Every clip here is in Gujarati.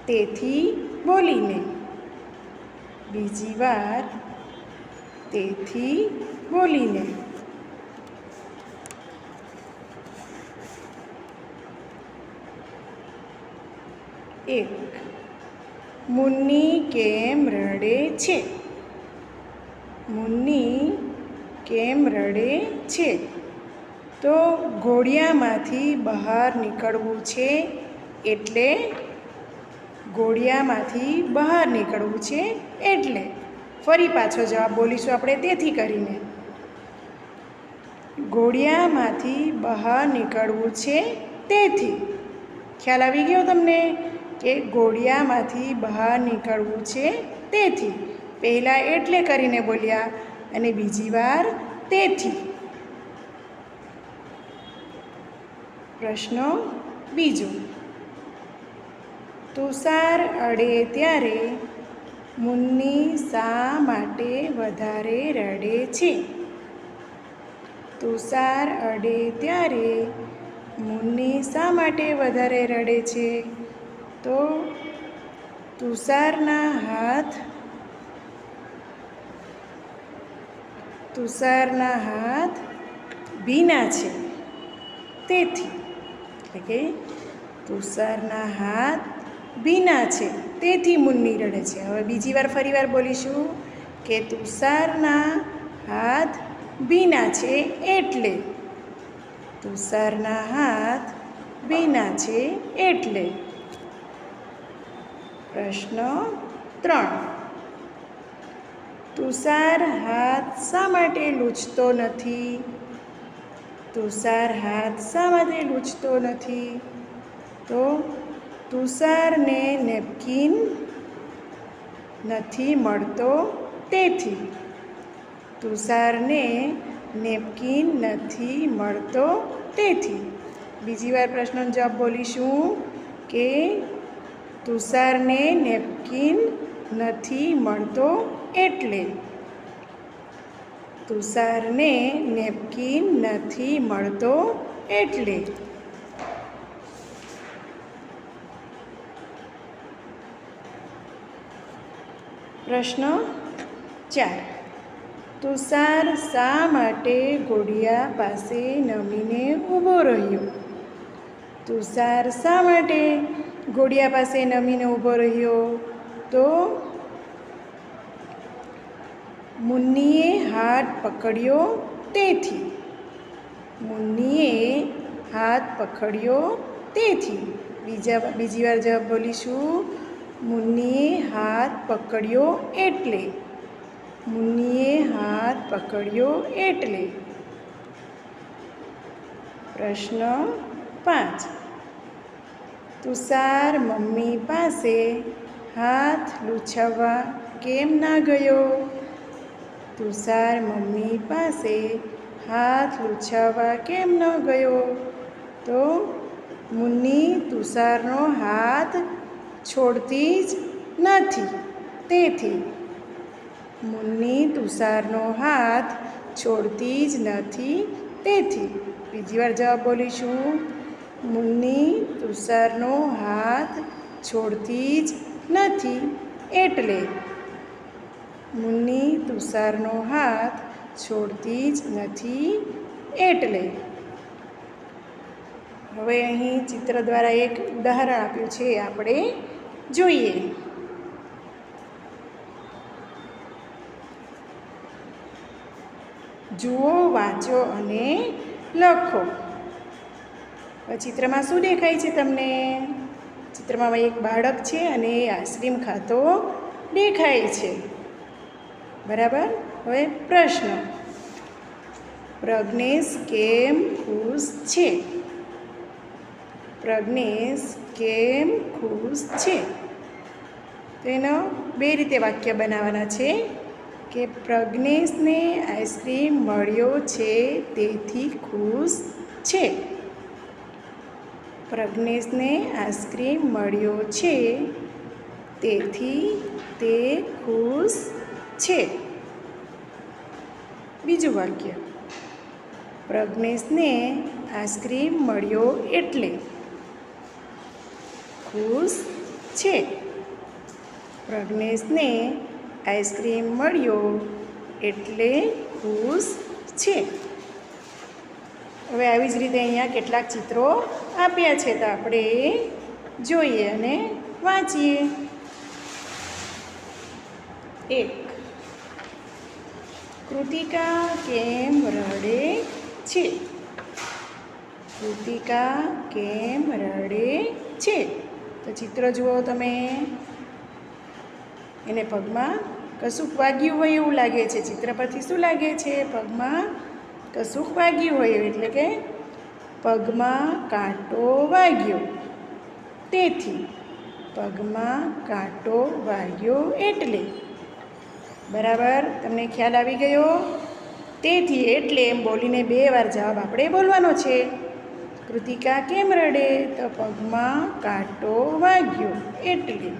તેથી બોલીને. બીજી વાર તેથી બોલીને. એક, મુન્ની કેમ રડે છે? મુન્ની કેમ રડે છે? તો ઘોડિયામાંથી બહાર નીકળવું છે એટલે ઘોડિયામાંથી બહાર નીકળવું છે એટલે. ફરી પાછો જવાબ બોલીશું આપણે તેથી કરીને. ઘોડિયામાંથી બહાર નીકળવું છે તેથી. ખ્યાલ આવી ગયો તમને કે ઘોડિયામાંથી બહાર નીકળવું છે તેથી. પહેલાં એટલે કરીને બોલ્યા અને બીજી વાર તેથી. પ્રશ્ન બીજો. તુષાર અડે ત્યારે મુન્ની શા માટે વધારે રડે છે? તુષાર અડે ત્યારે મુન્ની શા માટે વધારે રડે છે? તો તુષારના હાથ ભીના છે તેથી. એટલે કે તુષારના હાથ ભીના છે તેથી મુન્ની રડે છે. હવે બીજી વાર ફરીવાર બોલીશું કે તુષારના હાથ ભીના છે એટલે. તુષારના હાથ ભીના છે એટલે. પ્રશ્ન 3. તુષાર હાથ શા માટે લૂછતો નથી? તુષાર હાથ શા માટે લૂછતો નથી? તો તુષારને નેપકિન નથી મળતો તેથી. તુષારને નેપકિન નથી મળતો તેથી. બીજી વાર પ્રશ્નનો જવાબ બોલીશું કે તુષારને નેપકિન નથી મળતો એટલે. તુષારને નેપકિન નથી મળતો એટલે. પ્રશ્ન 4. તુષાર શા માટે ઘોડિયા પાસે નમીને ઊભો રહ્યો? તુષાર શા માટે ઘોડિયા પાસે નમીને ઊભો રહ્યો? તો મુન્નીએ હાથ પકડ્યો તેથી. મુન્નીએ હાથ પકડ્યો તેથી. બીજી વાર જવાબ બોલીશું. મુન્નીએ હાથ પકડ્યો એટલે. મુન્નીએ હાથ પકડ્યો એટલે. પ્રશ્ન 5. તુષાર મમ્મી પાસે હાથ લૂછાવવા કેમ ના ગયો? તુષાર મમ્મી પાસે હાથ લૂછાવવા કેમ ન ગયો? તો મુન્ની તુષારનો હાથ છોડતી જ નથી તેથી. મુન્ની તુષારનો હાથ છોડતી જ નથી તેથી. બીજી વાર જવાબ બોલીશું. મુન્ની તુષારનો હાથ છોડતી જ નથી એટલે. મુન્ની તુષારનો હાથ છોડતી જ નથી એટલે. હવે અહીં ચિત્ર દ્વારા એક ઉદાહરણ આપ્યું છે, આપણે જોઈએ. જુઓ, વાંચો અને લખો. ચિત્રમાં શું દેખાય છે તમને? ચિત્રમાં એક બાળક છે અને એ આઈસ્ક્રીમ ખાતો દેખાય છે. બરાબર. હવે પ્રશ્ન. પ્રજ્ઞેશ કેમ ખુશ છે? પ્રજ્ઞેશ કેમ ખુશ છે? તો એનો બે રીતે વાક્ય બનાવવાના છે કે પ્રજ્ઞેશને આઈસ્ક્રીમ મળ્યો છે તેથી ખુશ છે. પ્રજ્ઞેશને આઈસ્ક્રીમ મળ્યો છે તેથી તે ખુશ છે. બીજું વાક્ય. પ્રજ્ઞેશને આઈસ્ક્રીમ મળ્યો એટલે ખુશ છે. પ્રજ્ઞેશને આઈસ્ક્રીમ મળ્યો એટલે ખુશ છે. હવે આવી જ રીતે અહીંયા કેટલાક ચિત્રો આપ્યા છે, તો આપણે જોઈએ અને વાંચીએ. 1. કૃતિકા કેમ રડે છે? કૃતિકા કેમ રડે છે? તો ચિત્ર જુઓ તમે. એને પગમાં કશુંક વાગ્યું હોય એવું લાગે છે. ચિત્ર પરથી શું લાગે છે? પગમાં કશુંક વાગ્યું હોય, એટલે કે પગમાં કાંટો વાગ્યો. તેથી પગમાં કાંટો વાગ્યો એટલે. બરાબર, તમને ખ્યાલ આવી ગયો? તેથી એટલે એમ બોલીને 2 વાર જવાબ આપણે બોલવાનો છે. કૃતિકા કેમ રડે? તો પગમાં કાંટો વાગ્યો એટલે.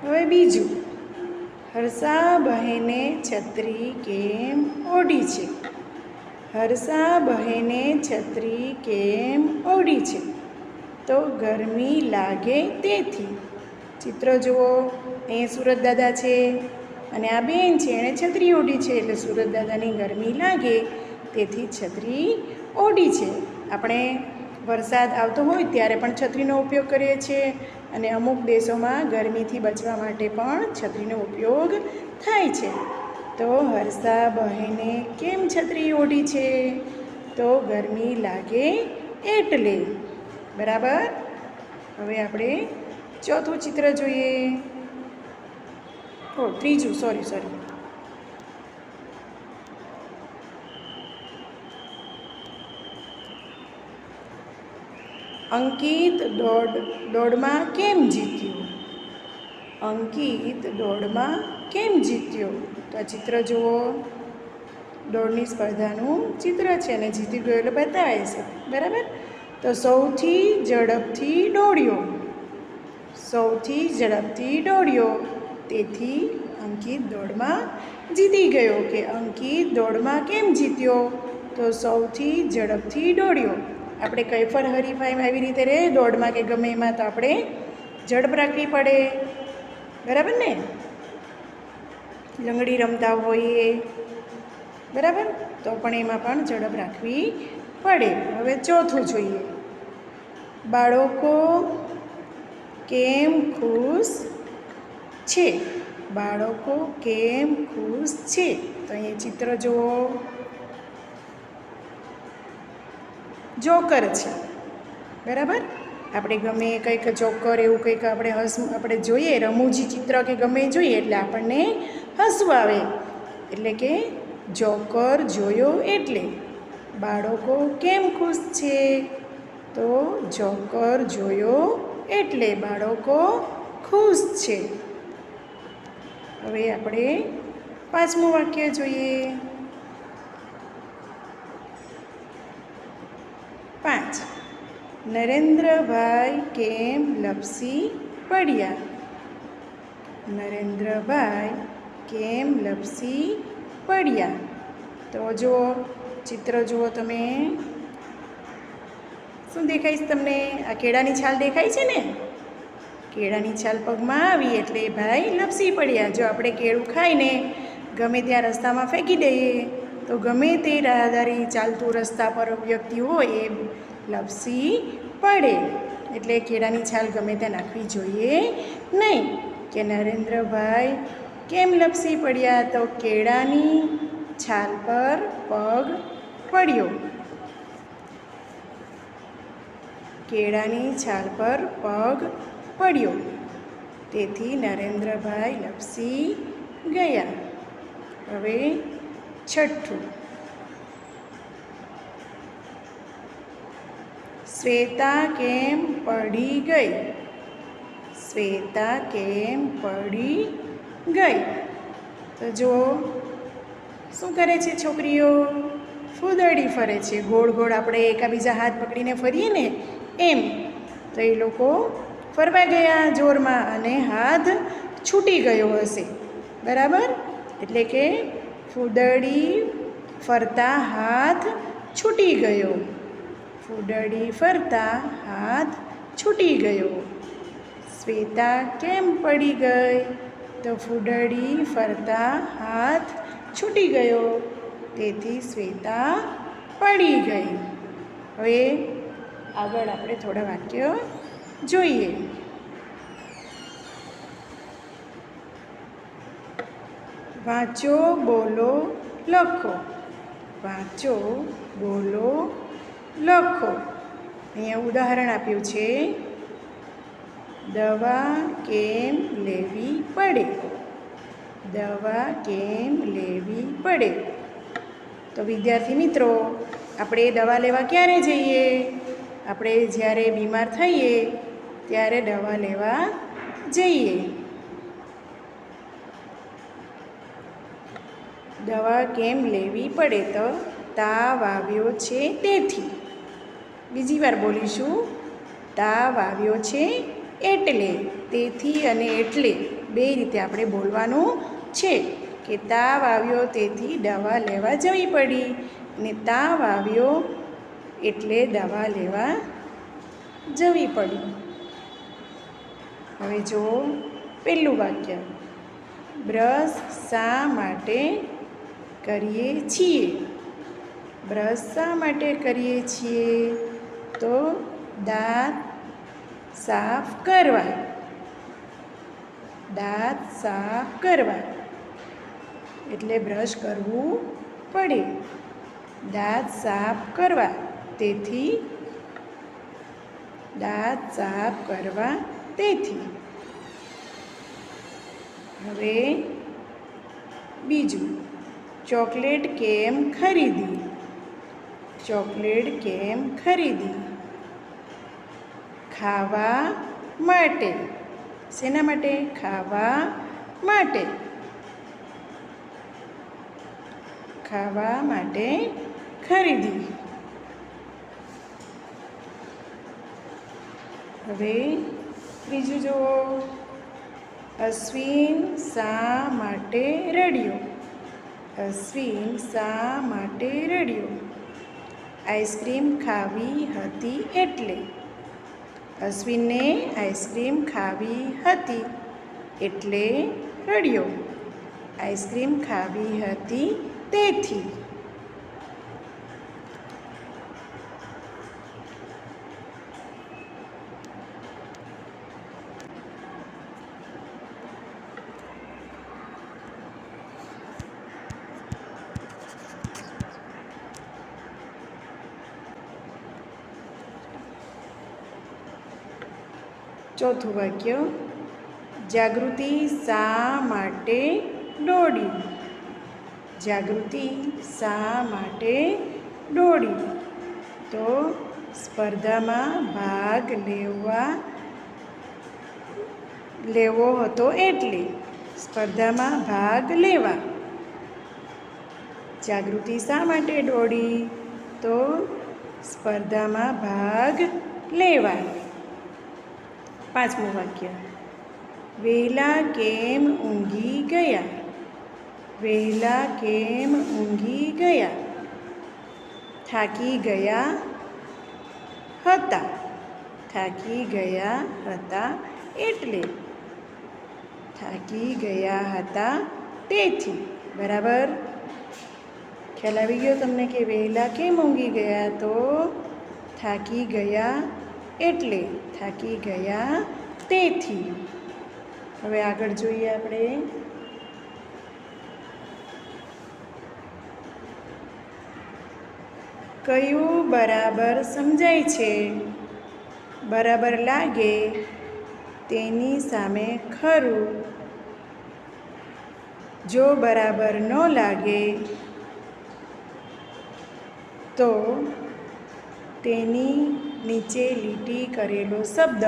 હવે બીજું, હર્ષા બહેને છત્રી કેમ ઓઢી છે? હર્ષા બહેને છત્રી કેમ ઓઢી છે? તો ગરમી લાગે તેથી. ચિત્ર જુઓ. અહીંયા સુરત દાદા છે અને આ બેન છે, એણે છત્રી ઓઢી છે, એટલે સુરત દાદાની ગરમી લાગે તેથી છત્રી ઓઢી છે. આપણે વરસાદ આવતો હોય ત્યારે પણ છત્રીનો ઉપયોગ કરીએ છીએ, અને અમુક દેશોમાં ગરમીથી બચવા માટે પણ છત્રીનો ઉપયોગ થાય છે. તો હર્ષા બહેને કેમ છત્રી ઓઢી છે? તો ગરમી લાગે એટલે. બરાબર. હવે આપણે ચોથું ચિત્ર જોઈએ. ત્રીજું, સોરી. અંકિત દોડમાં કેમ જીત્યો? અંકિત દોડમાં કેમ જીત્યો? તો આ ચિત્ર જુઓ. દોડની સ્પર્ધાનું ચિત્ર છે અને જીતી ગયો એટલે બતાવે છે. બરાબર. તો સૌથી ઝડપથી દોડ્યો. સૌથી ઝડપથી દોડ્યો, તેથી અંકિત દોડમાં જીતી ગયો. કે અંકિત દોડમાં કેમ જીત્યો? તો સૌથી ઝડપથી દોડ્યો. આપણે કંઈ પણ હરીફાઈમાં આવી રીતે રહે દોડમાં કે ગમે એમાં, તો આપણે ઝડપ રાખવી પડે. બરાબર ને? લંગડી રમતા હોઈએ, બરાબર, તો પણ એમાં પણ ઝડપ રાખવી પડે. હવે ચોથું જોઈએ. બાળકો કેમ ખુશ છે? બાળકો કેમ ખુશ છે? તો અહીંયા ચિત્ર જુઓ. જોકર છે. બરાબર. આપણે ગમે કંઈક જોકર એવું કંઈક આપણે જોઈએ, રમૂજી ચિત્ર કે ગમે જોઈએ એટલે આપણને હસવું આવે. એટલે કે જોકર જોયો એટલે. બાળકો કેમ ખુશ છે? તો જોકર જોયો એટલે બાળકો ખુશ છે. હવે આપણે 5મું વાક્ય જોઈએ. 5. નરેન્દ્રભાઈ કેમ લપસી પડ્યા? નરેન્દ્રભાઈ કેમ લપસી પડ્યા? તો જુઓ, ચિત્ર જુઓ તમે. શું દેખાય છે તમને? આ કેળાની છાલ દેખાય છે ને? કેળાની છાલ પગમાં આવી એટલે ભાઈ લપસી પડ્યા. જો આપણે કેળું ખાઈને ગમે ત્યાં રસ્તામાં ફેંકી દઈએ તો ગમે તે રાહદારી ચાલતું રસ્તા પર વ્યક્તિ હોય એ લપસી પડે. એટલે કેળાની છાલ ગમે ત્યાં નાખવી જોઈએ નહીં. કે નરેન્દ્રભાઈ કેમ લપસી પડ્યા? તો કેળાની છાલ પર પગ પડ્યો. કેળાની છાલ પર પગ પડ્યો, તેથી નરેન્દ્રભાઈ લપસી ગયા. હવે 6. શ્વેતા કેમ પડી ગઈ? શ્વેતા કેમ પડી ગઈ? તો જો શું કરે છે છોકરીઓ? ફૂદડી ફરે છે. ગોળ ગોળ આપણે એકાબીજા હાથ પકડીને ફરીએ ને એમ. તો એ લોકો ફરવા ગયા જોરમાં અને હાથ છૂટી ગયો હશે. બરાબર. એટલે કે ફૂદડી ફરતા હાથ છૂટી ગયો. ફૂદડી ફરતા હાથ છૂટી ગયો. શ્વેતા કેમ પડી ગઈ? તો ફૂદડી ફરતા હાથ છૂટી ગયો, તેથી શ્વેતા પડી ગઈ. હવે આગળ આપણે થોડા વાક્યો જોઈએ. વાંચો, બોલો, લખો. વાંચો, બોલો, લખો. અહીંયા ઉદાહરણ આપ્યું છે. દવા કેમ લેવી પડે? દવા કેમ લેવી પડે? તો વિદ્યાર્થી મિત્રો, આપણે દવા લેવા ક્યારે જઈએ? આપણે જ્યારે બીમાર થઈએ ત્યારે દવા લેવા જઈએ. દવા કેમ લેવી પડે? તો તાવ આવ્યો છે તેથી. બીજી વાર બોલીશું. તાવ આવ્યો છે એટલે. તેથી અને એટલે બે રીતે આપણે બોલવાનું છે કે તાવ આવ્યો તેથી દવા લેવા જવી પડી, અને તાવ આવ્યો એટલે દવા લેવા જવી પડી. હવે જુઓ પહેલું વાક્ય. બ્રશ શા માટે કરીએ છીએ? બ્રશ શા માટે કરીએ છીએ? તો દાંત સાફ કરવા. દાંત સાફ કરવા એટલે બ્રશ કરવું પડે. દાંત સાફ કરવા, તેથી દાંત સાફ કરવા તેથી. હવે બીજું. ચોકલેટ કેમ ખરીદી? ચોકલેટ કેમ ખરીદી? ખાવા માટે. શેના માટે? ખાવા માટે. ખાવા માટે ખરીદી. હવે ત્રીજું જુઓ. અશ્વિન શા માટે રડ્યો? અશ્વિન શા માટે રડ્યો? આઈસ્ક્રીમ ખાવી હતી એટલે. અશ્વિનને આઈસ્ક્રીમ ખાવી હતી એટલે રડ્યો. આઈસ્ક્રીમ ખાવી હતી તેથી. ચોથું વાક્ય. જાગૃતિ શા માટે દોડી? જાગૃતિ શા માટે દોડી? તો સ્પર્ધામાં ભાગ લેવો હતો એટલે. સ્પર્ધામાં ભાગ લેવા. જાગૃતિ શા માટે દોડી? તો સ્પર્ધામાં ભાગ લેવા. પાંચમું વાક્ય. વહેલા કેમ ઊંઘી ગયા? વહેલા કેમ ઊંઘી ગયા? થાકી ગયા હતા. થાકી ગયા હતા એટલે. થાકી ગયા હતા તેથી. બરાબર ખ્યાલ આવી ગયો તમને કે વહેલા કેમ ઊંઘી ગયા? તો થાકી ગયા એટલે. થાકી ગયા તેથી. હવે આગળ જોઈએ આપણે. કયું બરાબર સમજાય છે? બરાબર લાગે તેની સામે ખરું. જો બરાબર ન લાગે તો તેની નીચે લીટી કરેલો શબ્દ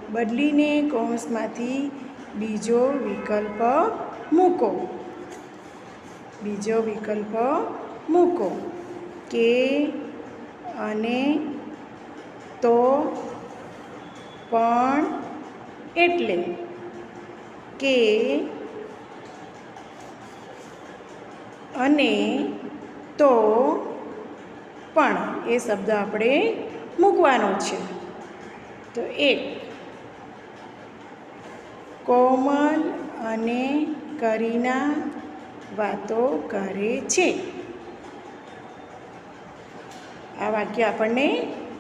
બદલીને કૌંસમાંથી બીજો વિકલ્પ મૂકો. બીજો વિકલ્પ મૂકો. કે, અને, તો, પણ, એટલે. કે, અને, તો, પણ એ શબ્દ આપણે મૂકવાનો છે. તો 1 કોમલ અને કરીના વાતો કરે છે. આ વાક્ય આપણને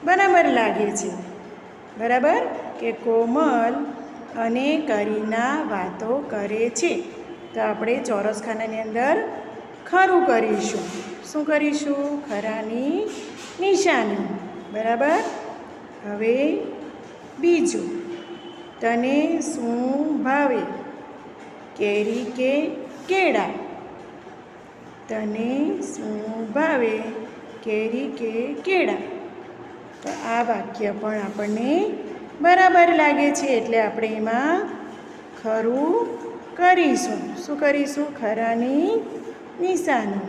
બરાબર લાગે છે. બરાબર કે કોમલ અને કરીના વાતો કરે છે. તો આપણે ચોરસખાનાની અંદર ખરું કરીશું. શું કરીશું? ખરાની નિશાની. બરાબર. હવે બીજું, તને શું ભાવે? કેરી કે કેળા? તને શું ભાવે? કેરી કે કેળા? તો આ વાક્ય પણ આપણને બરાબર લાગે છે, એટલે આપણે એમાં ખરું કરીશું. શું કરીશું? ખરાની નિશાની.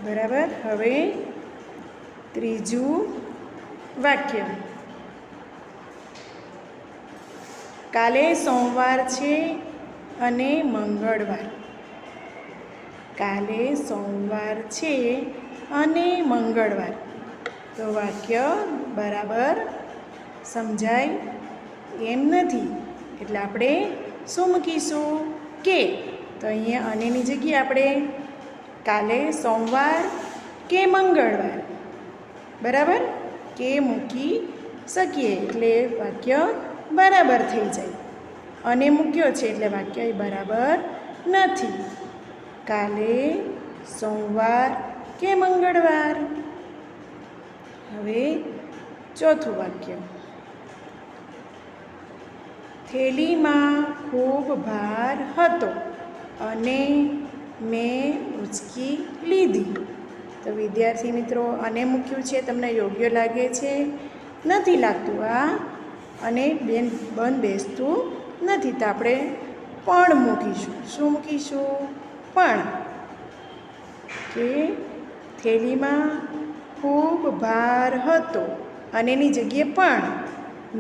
બરાબર. હવે ત્રીજું વાક્ય, કાલે સોમવાર છે અને મંગળવાર. કાલે સોમવાર છે અને મંગળવાર. તો વાક્ય બરાબર સમજાય એમ નથી, એટલે આપણે શું મૂકીશું? કે. તો અહીંયા અનેની જગ્યાએ આપણે કાલે સોમવાર કે મંગળવાર, બરાબર, કે મૂકી શકીએ, એટલે વાક્ય બરાબર થઈ જાય. અને મૂક્યો છે એટલે વાક્ય બરાબર નથી. કાલે સોમવાર કે મંગળવાર. હવે ચોથું વાક્ય, થેલીમાં ખૂબ ભાર હતો અને મેં ઉંચકી લીધી. તો વિદ્યાર્થી મિત્રો, અને મૂક્યું છે, તમને યોગ્ય લાગે છે? નથી લાગતું. આ અને બંધ બેસતું નથી, તો આપણે પણ મૂકીશું. શું મૂકીશું? પણ. કે થેલીમાં ખૂબ ભાર હતો અને એની જગ્યાએ પણ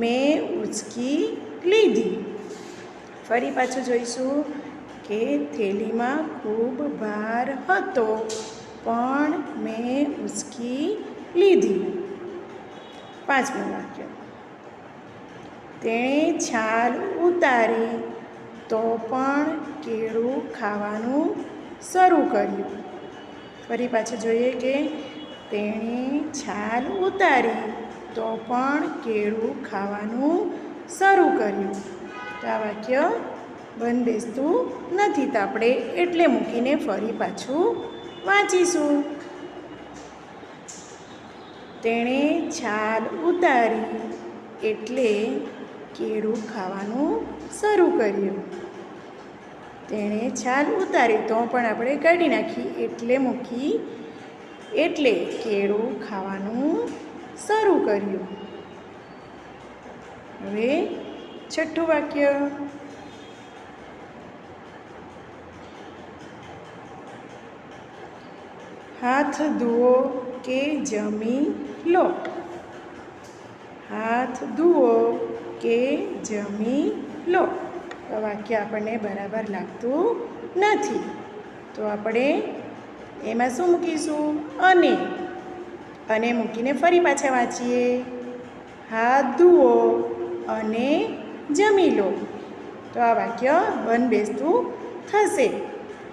મેં ઉંચકી લીધી. ફરી પાછું જોઈશું કે થેલીમાં ખૂબ ભાર હતો પણ મેં ઉંચકી લીધી. પાંચમું વાક્ય, તેણે છાલ ઉતારી તો પણ કેળું ખાવાનું શરૂ કર્યું. ફરી પાછું જોઈએ કે તેણે છાલ ઉતારી તો પણ કેળું ખાવાનું શરૂ કર્યું. તો આ વાક્ય બંધ બેસતું નથી, તો આપણે એટલે મૂકીને ફરી પાછું વાંચીશું. તેણે છાલ ઉતારી એટલે કેળું ખાવાનું શરૂ કર્યું. તેણે છાલ ઉતારી તો પણ આપણે કાઢી નાખી, એટલે મૂકી, એટલે કેળું ખાવાનું શરૂ કર્યું. હવે છઠ્ઠું વાક્ય, હાથ ધુઓ કે જમી લો. હાથ ધુઓ કે જમી લો. તો વાક્ય આપણને બરાબર લાગતું નથી, તો આપણે એમાં શું મૂકીશું? અને મૂકીને ફરી પાછા વાંચીએ. હાથ ધુઓ અને જમી લો. તો આ વાક્ય બંધ બેસતું થશે.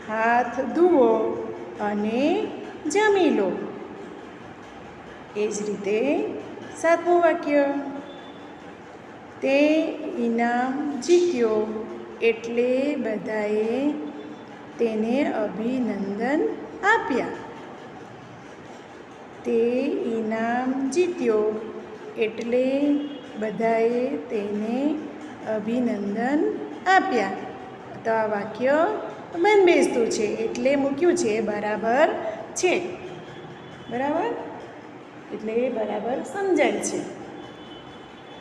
હાથ ધુઓ અને જમી લો. એ જ રીતે સાતમું વાક્ય, તે ઇનામ જીત્યો એટલે બધાએ તેને અભિનંદન આપ્યા. તે ઇનામ જીત્યો એટલે બધાએ તેને અભિનંદન આપ્યા. તો આ વાક્ય બંધ બેસતું છે, એટલે મૂક્યું છે બરાબર છે. બરાબર, એટલે બરાબર સમજાય છે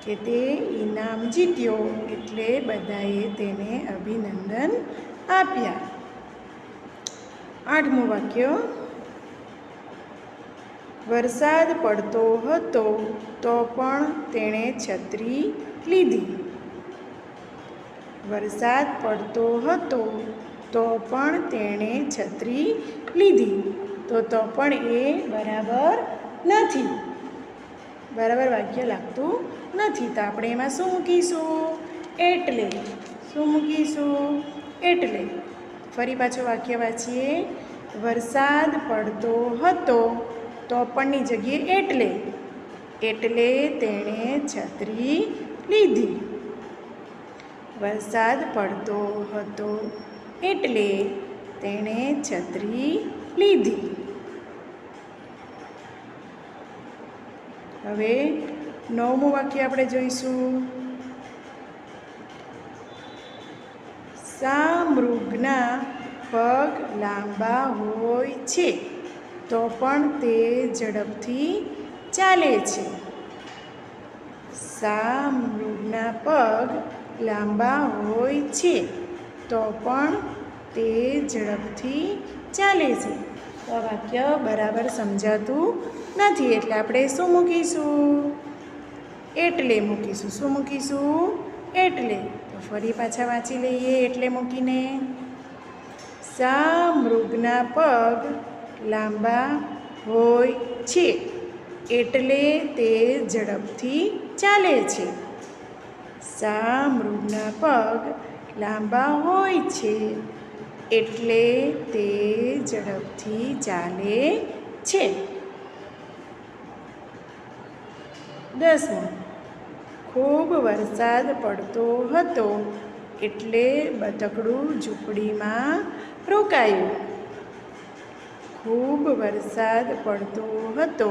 કે તે ઇનામ જીત્યો એટલે બધાએ તેને અભિનંદન આપ્યા. આઠમું વાક્ય, વરસાદ પડતો હતો તો પણ તેણે છત્રી લીધી. વરસાદ પડતો હતો તો પણ તેણે છત્રી લીધી. તો પણ એ બરાબર નથી, બરાબર વાક્ય લાગતું નથી. તો આપણે એમાં શું મૂકીશું? એટલે. શું મૂકીશું? એટલે. ફરી પાછું વાક્ય વાંચીએ. વરસાદ પડતો હતો તો પણની જગ્યાએ એટલે તેણે છત્રી લીધી. વરસાદ પડતો હતો એટલે તેણે છત્રી લીધી. હવે 9મું વાક્ય આપણે જોઈશું. શા મૃગના પગ લાંબા હોય છે તો પણ તે ઝડપથી ચાલે છે. શા મૃગના પગ લાંબા હોય છે તો પણ તે ઝડપથી ચાલે છે. તો આ વાક્ય બરાબર સમજાતું નથી એટલે આપણે શું મૂકીશું? એટલે મૂકીશું. શું મૂકીશું? એટલે. તો ફરી પાછા વાંચી લઈએ એટલે મૂકીને. શા મૃગના પગ લાંબા હોય છે એટલે તે ઝડપથી ચાલે છે. શા મૃગના પગ લાંબા હોય છે એટલે તે ઝડપથી ચાલે છે. 10મું. ખૂબ વરસાદ પડતો હતો એટલે બતકડું ઝૂંપડીમાં રોકાયું. ખૂબ વરસાદ પડતો હતો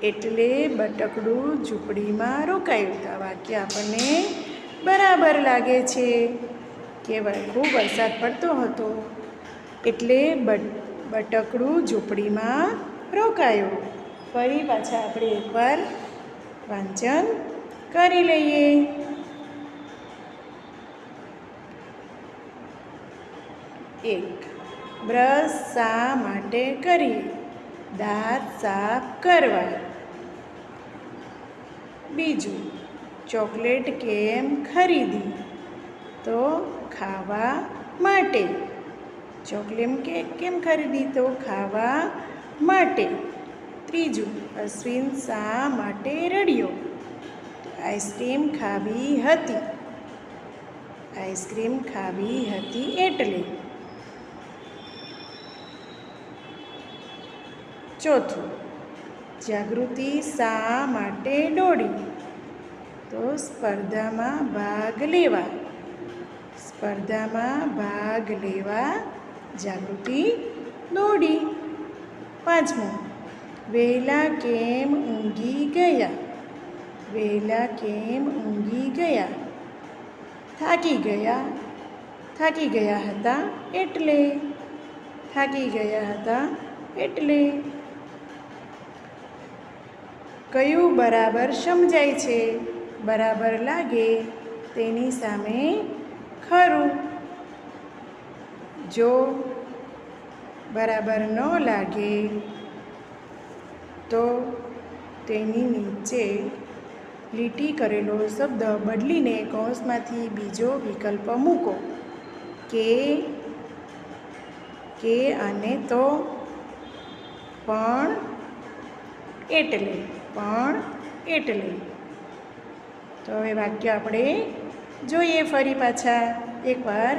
એટલે બતકડું ઝૂંપડીમાં રોકાયું. તો આ વાક્ય આપણને બરાબર લાગે છે કે ખૂબ વરસાદ પડતો હતો એટલે બતકડું ઝૂંપડીમાં રોકાયું. ફરી પાછા આપણે એકવાર વાંચન કરી લઈએ. એક. બ્રશ શા માટે કરીએ? દાંત સાફ કરવા. બીજું. ચોકલેટ કેમ ખરીદી? તો ખાવા માટે. ચોકલેટ કેમ ખરીદી? તો ખાવા માટે. ત્રીજું. અશ્વિન શા માટે રડ્યો? આઈસ્ક્રીમ ખાવી હતી. આઈસ્ક્રીમ ખાવી હતી એટલે. ચોથું. જાગૃતિ શા માટે દોડી? તો સ્પર્ધામાં ભાગ લેવા. સ્પર્ધામાં ભાગ લેવા જાગૃતિ દોડી. 5મું. વહેલા કેમ ઊંઘી ગયા? વહેલા કેમ ઊંઘી ગયા? થાકી ગયા. થાકી ગયા હતા એટલે. થાકી ગયા હતા એટલે. કયું બરાબર સમજાય છે? બરાબર લાગે તેની સામે ખરું. જો બરાબર ન લાગે તો તેની નીચે લીટી કરેલો શબ્દ બદલીને કૌંસમાંથી બીજો વિકલ્પ મૂકો. કે અને તો, પણ, એટલે. પણ એટલે. તો હવે વાક્ય આપણે જોઈએ ફરી પાછા એકવાર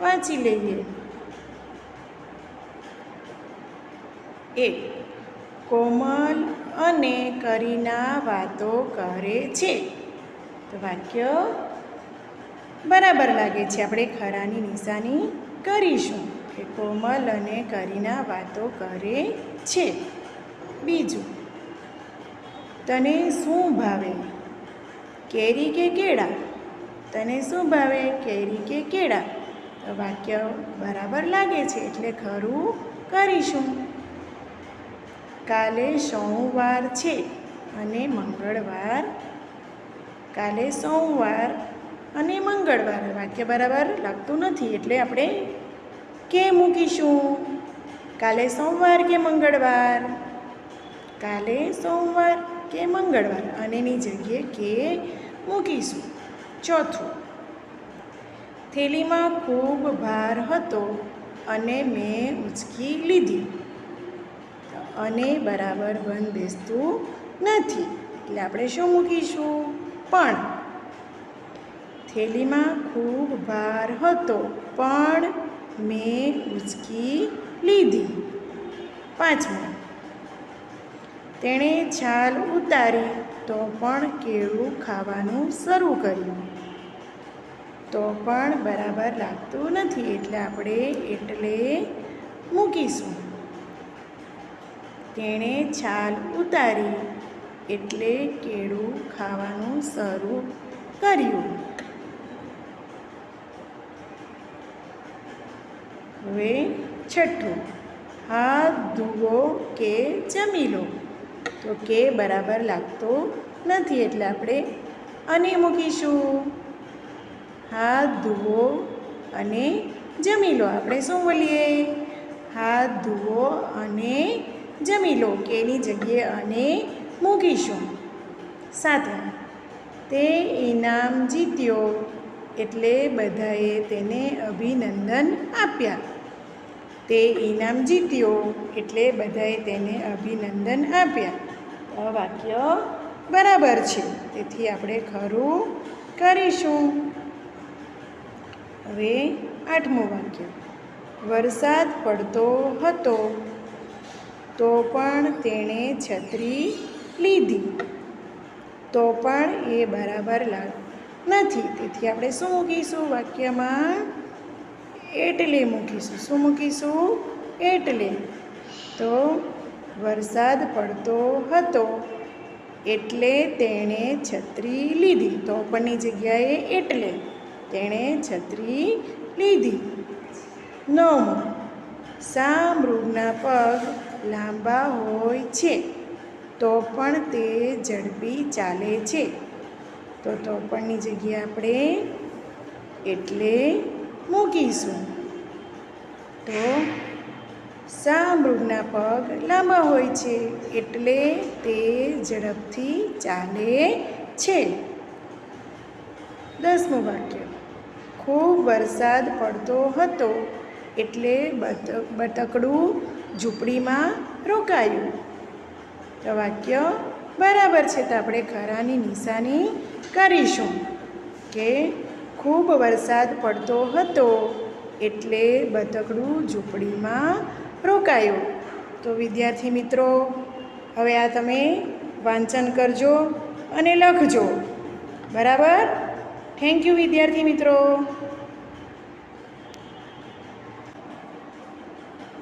વાંચી લઈએ. 1. કોમલ અને કરીના વાતો કરે છે. તો વાક્ય બરાબર લાગે છે. આપણે ખરાની નિશાની કરીશું કે કોમલ અને કરીના વાતો કરે છે. બીજું. તને શું ભાવે? કેરી કે કેળા? તને શું ભાવે? કેરી કે કેળા? તો વાક્ય બરાબર લાગે છે એટલે ખરું કરીશું. કાલે સોમવાર છે અને મંગળવાર. કાલે સોમવાર અને મંગળવાર. વાક્ય બરાબર લાગતું નથી એટલે આપણે કે મૂકીશું. કાલે સોમવાર કે મંગળવાર? કાલે સોમવાર કે મંગળવાર અને એની જગ્યાએ કે મૂકીશું. ચોથું. થેલીમાં ખૂબ ભાર હતો અને મેં ઉંચકી લીધી. અને બરાબર બંધ બેસતું નથી, એટલે આપણે શું મૂકીશું? પણ. થેલીમાં ખૂબ ભાર હતો પણ મેં ઉંચકી લીધી. 5મું, તેણે છાલ ઉતારી તો પણ કેળું ખાવાનું શરૂ કર્યું. તો પણ બરાબર લાગતું નથી, એટલે આપણે એટલે મૂકીશું. તેણે છાલ ઉતારી એટલે કેળું ખાવાનું શરૂ કર્યું. હવે 6થું, હાથ ધોવો કે જમી લો. તો કે બરાબર લાગતો નથી, એટલે આપણે અને મૂકીશું. હાથ ધોવો અને જમી લો. આપણે શું બોલીએ? હાથ ધોવો અને જમી લો. કેની જગ્યાએ અને મૂકીશું. 7મું, તે ઇનામ જીત્યો એટલે બધાએ તેને અભિનંદન આપ્યા. તે ઇનામ જીત્યો એટલે બધાએ તેને અભિનંદન આપ્યા. આ વાક્ય બરાબર છે, તેથી આપણે ખરું કરીશું. હવે 8મું વાક્ય, વરસાદ પડતો હતો તો પણ તેણે છત્રી લીધી. તો પણ એ બરાબર નથી, તેથી આપણે શું મૂકીશું? વાક્યમાં એટલે મૂકીશું. શું મૂકીશું? એટલે. તો વરસાદ પડતો હતો એટલે તેણે છત્રી લીધી. તો પણની જગ્યાએ એટલે. તેણે છત્રી લીધી. 9મું, શા મૃગના પગ લાંબા હોય છે તો પણ તે ઝડપી ચાલે છે. તો પણની જગ્યાએ આપણે એટલે મૂકીશું. તો શા મૃગના પગ લાંબા હોય છે એટલે તે ઝડપથી ચાલે છે. 10મું વાક્ય, ખૂબ વરસાદ પડતો હતો એટલે બતકડું ઝૂંપડીમાં રોકાયું. તો વાક્ય બરાબર છે, તો આપણે ખરાની નિશાની કરીશું કે ખૂબ વરસાદ પડતો હતો એટલે બતકડું ઝૂંપડીમાં રોકાયું. તો વિદ્યાર્થી મિત્રો, હવે આ તમે વાંચન કરજો અને લખજો. બરાબર? થેન્ક યુ વિદ્યાર્થી મિત્રો.